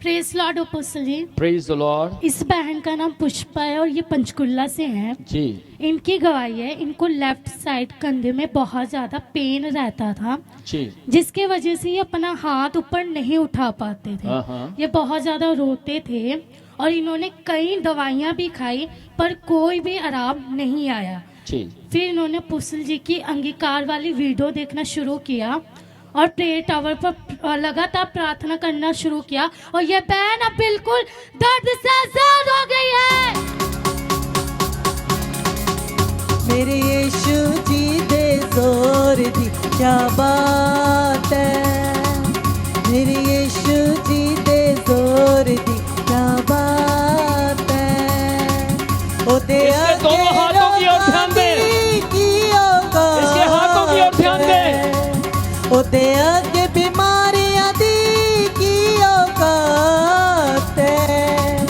Praise lord apostle ji. Praise the lord. इस बहन का नाम पुष्पा है और ये पंचकुला से हैं जी इनकी गवाही है, इनको लेफ्ट साइड कंधे में बहुत ज़्यादा पेन रहता था जी। जिसके वजह से ये अपना हाथ ऊपर नहीं उठा पाते थे। ये बहुत ज़्यादा रोते थे और इन्होंने कई दवाइयाँ भी खाई पर कोई भी आराम नहीं आया। जी। फिर इन्होंने अपोस्टल जी की अंगीकार वाली वीडियो देखना शुरू किया और प्रेयर टावर पर लगातार प्रार्थना करना शुरू किया और ये बहन अब बिल्कुल दर्द से आजाद हो गई है। मेरे यीशु जी दे जोर दी क्या बात है, मेरे यीशु जी दे जोर दी क्या बात है। ओ दे दोनों हाथों की ओर ध्यान दे, इसके हाथों की ओर ध्यान दे। ओ दे आगे बीमारियां दी की औकात है,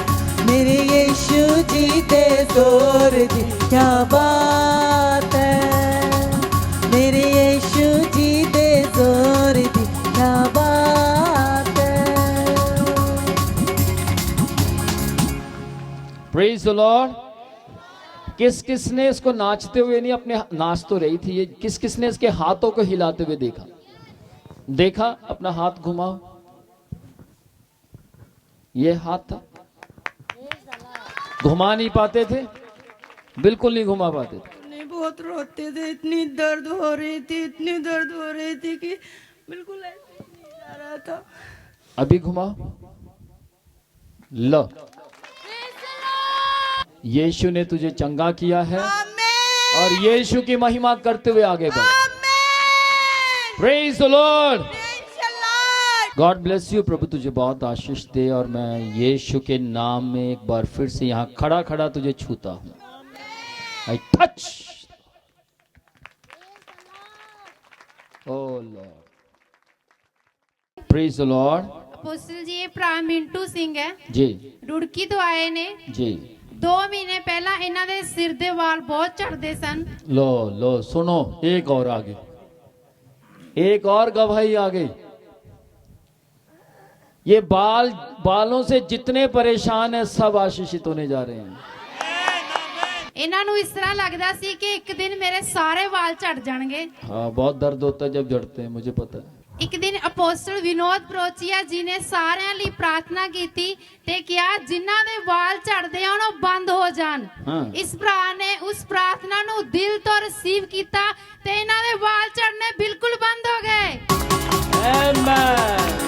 मेरे यीशु जी दे जोर दी क्या बात है, मेरे यीशु जी दे जोर दी क्या बात है। Praise the Lord. किस किसने इसको नाचते हुए नहीं, अपने नाच तो रही थी, ये किस किसने इसके हाथों को हिलाते हुए देखा? देखा? अपना हाथ घुमाओ। ये हाथ था, घुमा नहीं पाते थे, बिल्कुल नहीं घुमा पाते थे। नहीं, बहुत रोते थे, इतनी दर्द हो रही थी, इतनी दर्द हो रही थी कि बिल्कुल ऐसे नहीं जा रहा था। अभी घुमाओ। लो, यीशु ने तुझे चंगा किया है और यीशु की महिमा करते हुए आगे बढ़। Praise the lord. God bless you. प्रभु तुझे बहुत आशीष दे और मैं यीशु के नाम में एक बार फिर से यहाँ खड़ा खड़ा तुझे छूता हूँ। I touch oh lord. Praise the lord. Apostle ji ये भरा मिंटू सिंह है जी रुड़की तो आए ने जी। 2 ਮਹੀਨੇ ਪਹਿਲਾਂ ਇਹਨਾਂ ਦੇ ਸਿਰ ਦੇ ਵਾਲ ਬਹੁਤ ਝੜਦੇ ਸਨ। लो लो सुनो, एक और आ गई, एक और गवाही आ गई। ये बालों से जितने परेशान हैं सब आशीषित होने जा रहे हैं। ਇਹਨਾਂ ਨੂੰ ਇਸ ਤਰ੍ਹਾਂ ਲੱਗਦਾ ਸੀ ਕਿ ਇੱਕ ਦਿਨ ਮੇਰੇ ਸਾਰੇ ਵਾਲ ਝੜ ਜਾਣਗੇ। हाँ, बहुत दर्द होता है जब झड़ते हैं, मुझे पता है। ਇੱਕ ਦਿਨ ਅਪੋਸਟਲ ਵਿਨੋਦ ਪ੍ਰੋਚੀਆ ਜੀ ਨੇ ਸਾਰਿਆਂ ਲਈ ਪ੍ਰਾਰਥਨਾ ਕੀਤੀ ਤੇ ਕਿਹਾ ਜਿਨ੍ਹਾਂ ਦੇ ਵਾਲ ਝੜਦੇ ਆ ਉਹ ਬੰਦ ਹੋ ਜਾਣ। ਇਸ ਭਰਾ ਨੇ ਉਸ ਪ੍ਰਾਰਥਨਾ ਨੂੰ ਦਿਲ ਤੋਂ ਰਿਸੀਵ ਕੀਤਾ ਤੇ ਇਹਨਾਂ ਦੇ ਵਾਲ ਝੜਨੇ ਬਿਲਕੁਲ ਬੰਦ ਹੋ ਗਏ। आमेन।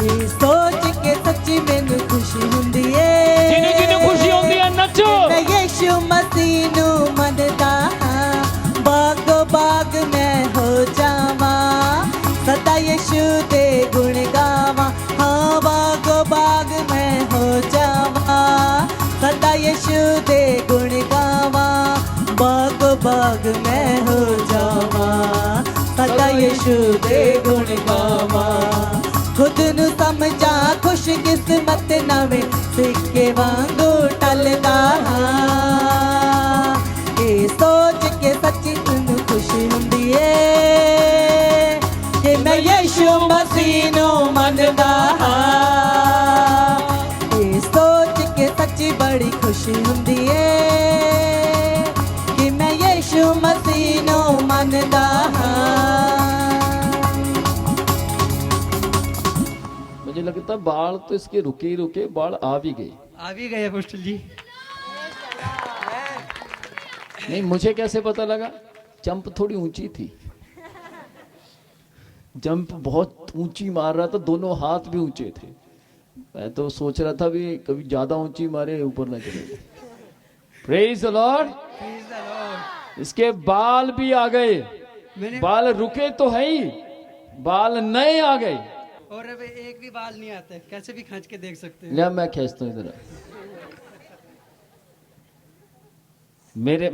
ਇਹ ਸੋਚ ਕੇ ਸੱਚੀ ਮੈਨੂੰ ਖੁਸ਼ੀ ਹੁੰਦੀ ਏ, जिन्हें जिन्हें खुशी होती है नचो। ਮੈਂ ਯੀਸ਼ੂ ਮਸੀਹ ਨੂੰ ਮੰਨਦਾ ਹਾਂ, ਬਾਗੋ ਬਾਗ ਮੈਂ ਹੋ ਜਾਵਾਂ, ਸਦਾ ਯੀਸ਼ੂ ਦੇ ਗੁਣ ਗਾਵਾਂ, ਹਾਂ ਬਾਗੋ ਬਾਗ ਮੈਂ ਹੋ ਜਾਵਾਂ, ਸਦਾ ਯੀਸ਼ੂ ਦੇ ਗੁਣ ਗਾਵਾਂ, ਬਾਗੋ ਬਾਗ ਮੈਂ ਹੋ ਜਾਵਾਂ, ਸਦਾ ਯੀਸ਼ੂ ਦੇ ਗੁਣ ਗਾਵਾਂ। खुद नू समझा खुश किस्मत नवे सिक्के वांगू टलदा हाँ, ये सोच के सच्ची तैनू खुशी हुंदी ए कि मैं यीशु मसीह नू मनदा हाँ, ये सोच के सच्ची बड़ी खुशी हुंदी ए कि मैं यीशु मसीह नू मनदा हाँ। मुझे लगता है बाल तो इसके रुके ही रुके, बाल आ भी गए। आ भी गए अपोस्टल जी। नहीं, मुझे कैसे पता लगा? जंप थोड़ी ऊंची थी, जंप बहुत ऊंची मार रहा था, दोनों हाथ भी ऊंचे थे। मैं तो सोच रहा था भी कभी ज्यादा ऊंची मारे ऊपर ना चले। Praise the Lord. इसके बाल भी आ गए, बाल रुके तो है ही, बाल नए आ गए। और अब एक भी बाल नहीं आते, कैसे भी खींच के देख सकते हैं। ले मैं खींचता हूँ इधर।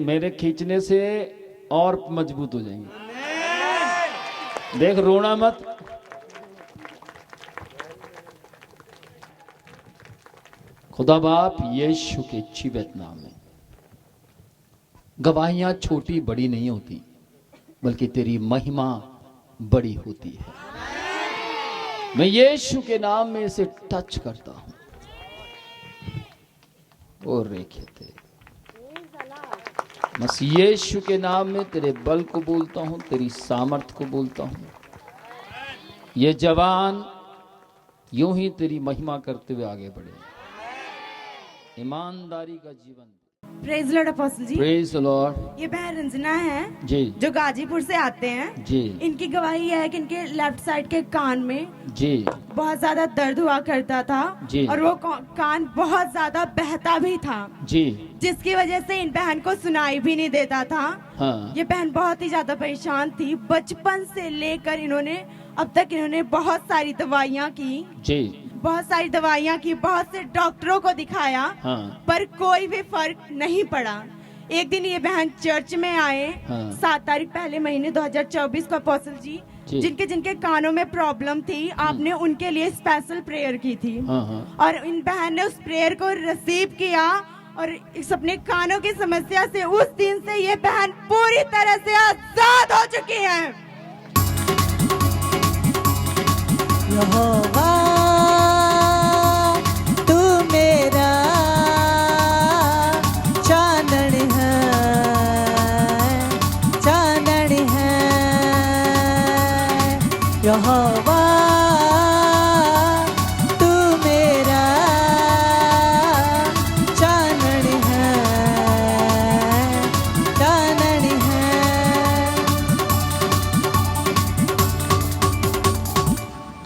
मेरे खींचने से और मजबूत हो जाएंगे। देख, रोना मत। खुदा बाप यीशु के जीवित नाम में गवाहियां छोटी बड़ी नहीं होती, बल्कि तेरी महिमा बड़ी होती है। मैं यीशु के नाम में इसे टच करता हूं और रेखे थे बस यीशु के नाम में तेरे बल को बोलता हूं, तेरी सामर्थ को बोलता हूं। ये जवान यूं ही तेरी महिमा करते हुए आगे बढ़े, ईमानदारी का जीवन। Praise lord apostle ji. Praise the lord. ये बहन रंजना है जी जो गाजीपुर से आते हैं जी इनकी गवाही है कि इनके लेफ्ट साइड के कान में जी बहुत ज्यादा दर्द हुआ करता था जी। और वो कान बहुत ज्यादा बहता भी था जी जिसकी वजह से इन बहन को सुनाई भी नहीं देता था। हाँ ये बहन बहुत ही ज्यादा परेशान थी। बचपन से लेकर इन्होंने अब तक इन्होंने बहुत सारी दवाइयाँ की, जी बहुत सारी दवाइयाँ की, बहुत से डॉक्टरों को दिखाया हाँ पर कोई भी फर्क नहीं पड़ा। एक दिन ये बहन चर्च में आए हाँ। 7 तारीख पहले महीने 2024 को अपोस्टल जी जी। जिनके जिनके कानों में प्रॉब्लम थी आपने उनके लिए स्पेशल प्रेयर की थी हाँ हाँ और इन बहन ने उस प्रेयर को रिसीव किया और इस अपने कानों की समस्या से उस दिन से ये बहन पूरी तरह से आजाद हो चुकी है। यहोवा तू मेरा चानन है, चानन है। यहोवा तू मेरा चानन है, चानन है।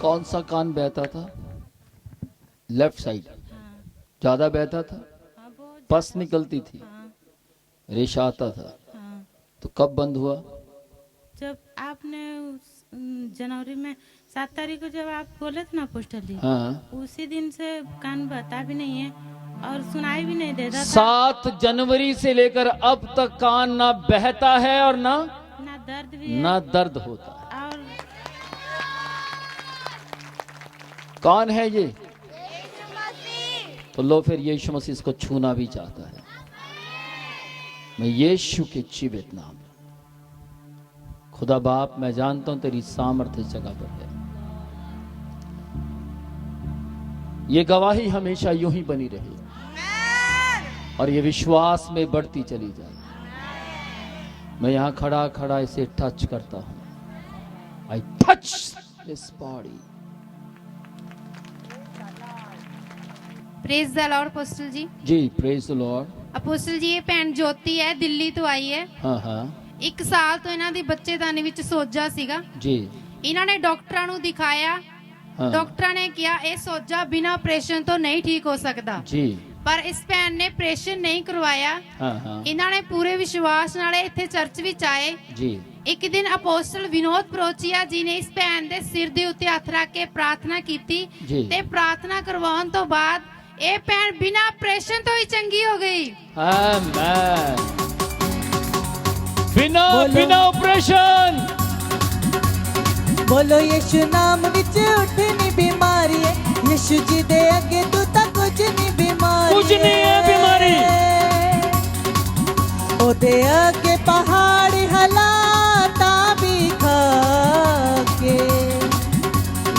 कौन सा कान बहता था? लेफ्ट साइड ज्यादा बहता था, पस निकलती थी, रेशा आता था। तो कब बंद हुआ? जब आपने जनवरी में 7 तारीख को जब आप बोले थे ना पोस्टर जी, हाँ उसी दिन से कान बहता भी नहीं है और सुनाई भी नहीं देता था, 7 जनवरी से लेकर अब तक कान ना बहता है और ना ना दर्द भी है ना दर्द होता है। और कौन है ये? तो लो फिर यीशु मसीह इसको छूना भी चाहता है। मैं यीशु के जीवित नाम में, खुदा बाप मैं जानता हूं तेरी सामर्थ्य इस जगह पर है। ये गवाही हमेशा यूं ही बनी रही और ये विश्वास में बढ़ती चली जाए। मैं यहां खड़ा खड़ा इसे टच करता हूं। I touch this body. Praise the lord apostle ji. जी praise the lord. Apostle ji ਇਹ ਭੈਣ ਜੋਤੀ ਹੈ, ਦਿੱਲੀ ਤੋਂ ਆਈ ਹੈ। हाँ हाँ 1 ਸਾਲ ਤੋਂ ਇਹਨਾਂ ਦੀ ਬੱਚੇਦਾਨੀ ਵਿੱਚ ਸੋਜਾ ਸੀਗਾ। जी ਇਹਨਾਂ ਨੇ ਡਾਕਟਰਾਂ ਨੂੰ ਦਿਖਾਇਆ। हाँ ਡਾਕਟਰਾਂ ਨੇ ਕਿਹਾ ਇਹ ਸੋਜਾ ਬਿਨਾਂ ਆਪਰੇਸ਼ਨ ਤੋਂ ਨਹੀਂ ਠੀਕ ਹੋ ਸਕਦਾ, जी ਪਰ ਇਸ ਭੈਣ ਨੇ ਆਪਰੇਸ਼ਨ ਨਹੀਂ ਕਰਵਾਇਆ। हाँ हाँ ਇਹਨਾਂ ਨੇ ਪੂਰੇ ਵਿਸ਼ਵਾਸ ਨਾਲ ਇੱਥੇ ਚਰਚ ਵਿੱਚ ਆਏ। जी ਇੱਕ ਦਿਨ ਅਪੋਸਟਲ ਵਿਨੋਦ ਪ੍ਰੋਚੀਆ ਜੀ ਨੇ ਇਸ ਭੈਣ ਦੇ ਸਿਰ ਦੇ ਉੱਤੇ ਹੱਥ ਰੱਖ ਕੇ ਪ੍ਰਾਰਥਨਾ ਕੀਤੀ ਜੀ। ਤੇ ਪ੍ਰਾਰਥਨਾ ਕਰਵਾਉਣ ਤੋਂ ਬਾਅਦ ਇਹ ਭੈਣ ਬਿਨਾਂ ਆਪਰੇਸ਼ਨ ਤੋਂ ਹੀ ਚੰਗੀ ਹੋ ਗਈ। आमेन। बिना बोलो। बिना ऑपरेशन। बोलो यीशु नाम विच उठनी बीमारी है, यीशु जी दे अगे तू ता कुछ नहीं बीमारी, कुछ नहीं है बीमारी। ओदे अगे पहाड़ हलाता भी खाके,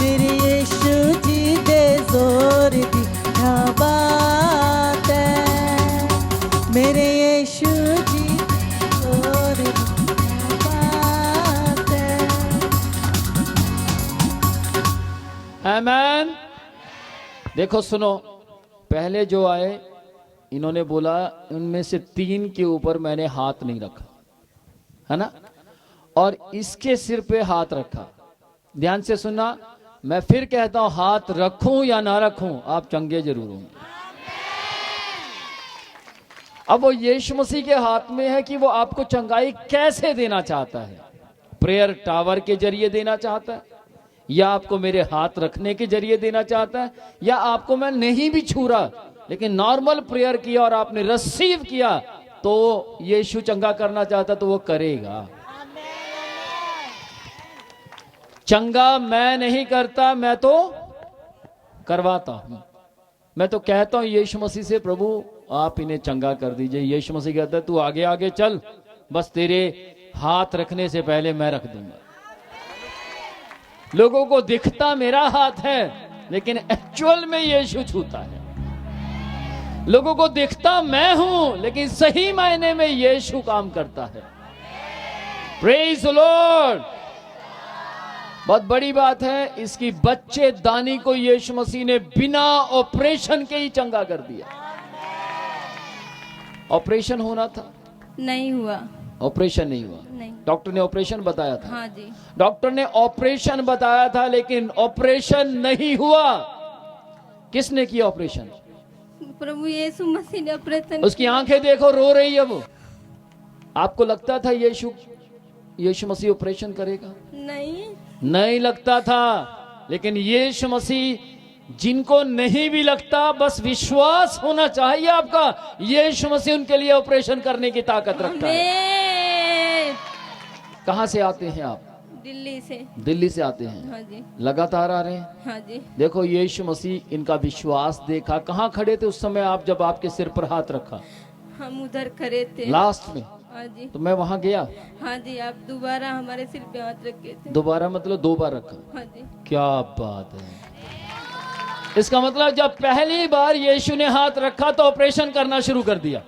मेरे यीशु जी दे जोर दी क्या बात है, मेरे यीशु जी जोर दी क्या बात है। आमेन। देखो सुनो, पहले जो आए इन्होंने बोला उनमें से 3 के ऊपर मैंने हाथ नहीं रखा, है ना, और इसके सिर पे हाथ रखा। ध्यान से सुनना, मैं फिर कहता हूं हाथ रखूं या ना रखूं, आप चंगे जरूर होंगे। अब वो यीशु मसीह के हाथ में है कि वो आपको चंगाई कैसे देना चाहता है। प्रेयर टावर के जरिए देना चाहता है, या आपको मेरे हाथ रखने के जरिए देना चाहता है, या आपको मैं नहीं भी छू रहा लेकिन नॉर्मल प्रेयर किया और आपने रिसीव किया तो यीशु चंगा करना चाहता तो वो करेगा। चंगा मैं नहीं करता, मैं तो करवाता हूं। मैं तो कहता हूं यीशु मसीह से, प्रभु आप इन्हें चंगा कर दीजिए। यीशु मसीह कहता है तू आगे आगे चल, बस तेरे हाथ रखने से पहले मैं रख दूंगा। लोगों को दिखता मेरा हाथ है, लेकिन एक्चुअल में यीशु छूता है। लोगों को दिखता मैं हूं, लेकिन सही मायने में यीशु काम करता है। Praise the Lord. बहुत बड़ी बात है, इसकी बच्चे दानी को यीशु मसीह ने बिना ऑपरेशन के ही चंगा कर दिया। ऑपरेशन होना था, नहीं हुआ। ऑपरेशन नहीं हुआ। नहीं। डॉक्टर ने ऑपरेशन बताया था। हाँ जी। डॉक्टर ने ऑपरेशन बताया था, लेकिन ऑपरेशन नहीं हुआ। किसने किया ऑपरेशन? प्रभु यीशु मसीह ने ऑपरेशन। उसकी आंखें देखो, रो रही है वो। आपको लगता था यीशु मसीह ऑपरेशन करेगा? नहीं लगता था। लेकिन यीशु मसीह, जिनको नहीं भी लगता, बस विश्वास होना चाहिए आपका, यीशु मसीह उनके लिए ऑपरेशन करने की ताकत रखता है। कहां से आते हैं आप? दिल्ली से। दिल्ली से आते हैं? हाँ जी। लगातार आ रहे हैं? हाँ जी। देखो, यीशु मसीह इनका विश्वास देखा। कहां खड़े थे उस समय आप, जब आपके सिर पर हाथ रखा? हम उधर खड़े थे लास्ट में। हाँ जी। तो मैं वहां गया। हाँ जी। आप दोबारा हमारे सिर पे हाथ रखे थे। दोबारा मतलब 2 बार रखा? हाँ जी। क्या बात है। इसका मतलब जब पहली बार यीशु ने हाथ रखा तो ऑपरेशन करना शुरू कर दिया।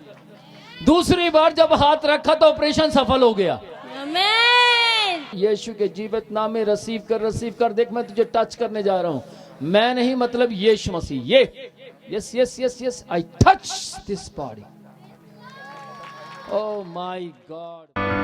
दूसरी बार जब हाथ रखा तो ऑपरेशन सफल हो गया। आमीन। यीशु के जीवित नाम में रिसीव कर। देख, मैं तुझे टच करने जा रहा हूं। मैं नहीं, मतलब यीशु मसीह। ये yes yes yes yes, I touch this body. Oh my God.